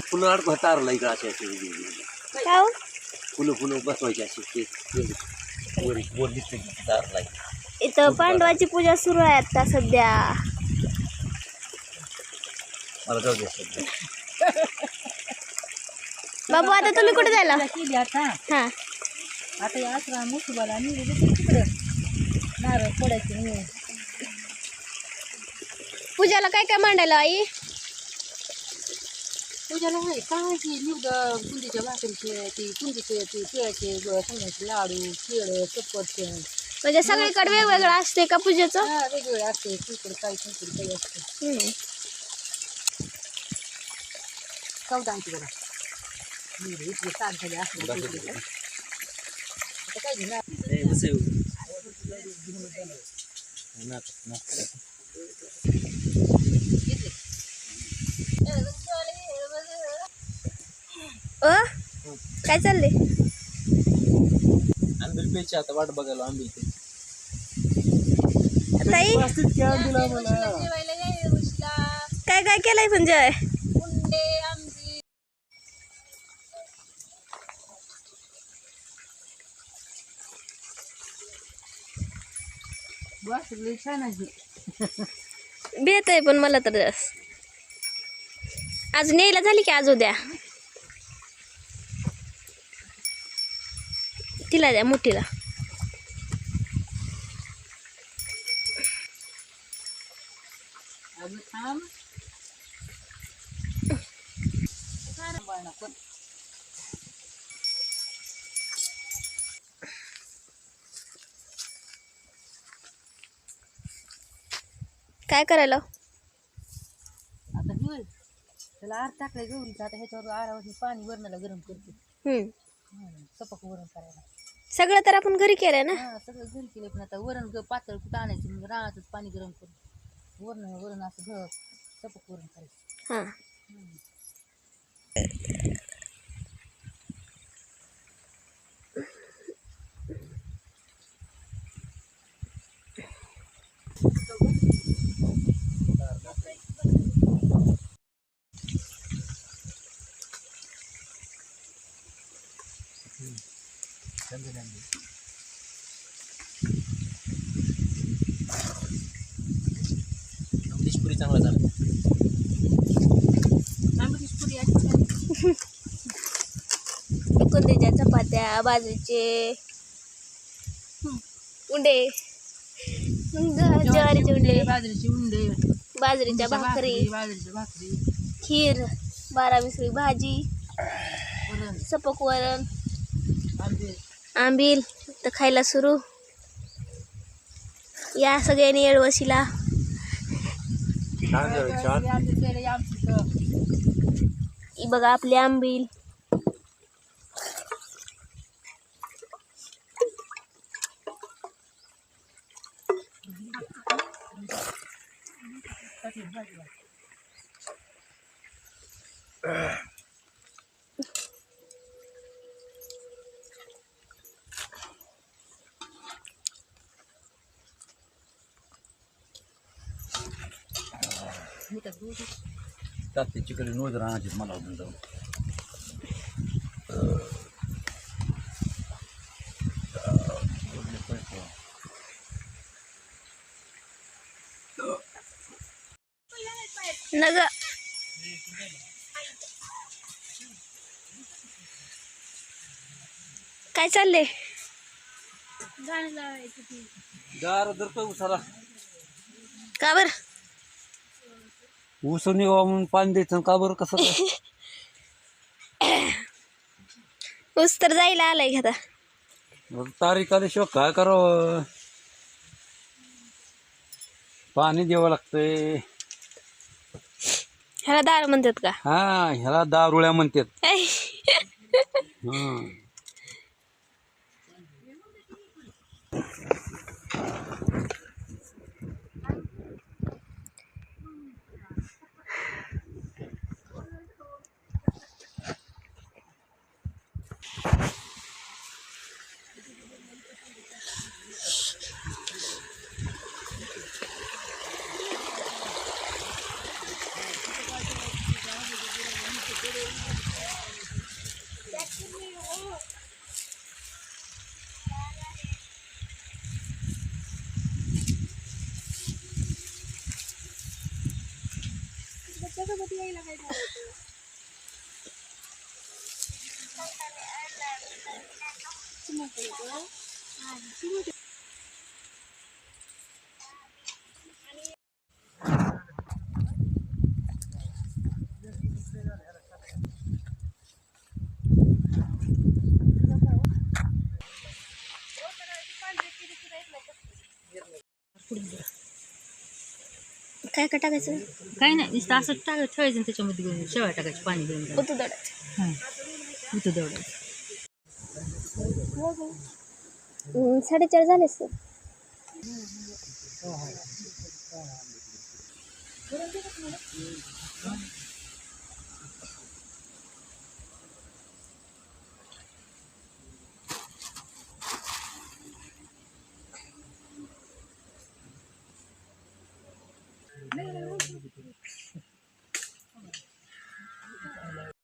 फुलं भतारला इकडं असे फुलं बसवायची अशी वर दिसते तारला. इथं पांडवाची पूजा सुरू आहे आता सध्या. मला जाऊ दे. बाबू आता तुम्ही कुठे जायला? हा आता या आसरा मुसुबाला तिकडं नारळ फोडायचे. पूजाला काय काय मांडायला आई? पूजाला आहे काय की निवड कुंडीच्या भाकरीचे ती कुंडीचे ती तिळाचे शेंगाचे लाडू केळं चप्पटचे. म्हणजे सगळीकडे वेगवेगळं असते का पूजेचं? हा वेगवेगळं असते. तिकडे काही असते. चौदा आणखी बघा इथले सात झाले असले काय घेणार. काय चाललंय? आंबील प्यायची आता वाट बघायला आंबील ताई काय काय केलंय संजय? छान आहे. भेट आहे पण मला तर आज न्यायला झाली की आज उद्या तिला द्या मोठीला. काय करायला? आता घेऊ त्याला आर टाकलाय गौरीचा. आता ह्याच्यावर आरावर पाणी वरणाला गरम करते. सपक वरण करायला. सगळं तर आपण घरी केलंय ना. हा सगळं घरी केलं. पण आता वरण पातळ कुठं आणायचं मग रानातच पाणी गरम करून वरण असं सपक वरण करायचं. हा पुरी चांगला झाला. कुंदीच्या चपात्या बाजरीचे उंडे ज्वारीचे उंडे बाजरीचे उंडे बाजरीच्या भाकरी खीर 12 मिसळी भाजी सपक वरण आंबील तर खायला सुरू. या सगळ्यांनी येळवशीला. ही बघा आपली आंबील. त्यात चिकन नोज राहण्याची मला होऊन जाऊ. नग काय चाललंय? गार धरतो उसाला. का बर? ऊस निघावा म्हणून पाणी द्यायचं का बरं? कसं ऊस तर जायला आलाय आता. तारीख आल्याशिवाय काय करावं? पाणी द्यावं लागतंय. ह्याला दार म्हणतात का? हा ह्याला दारुळ्या म्हणतात. हा काय काय टाकायचं? काही नाही नुसतं असं ठेवायचं आणि त्याच्यामध्ये घेऊन शेवाळ टाकायची पाणी घेऊन उतू दडायचं. हां उतू तेवढं 4:30 झाले सर.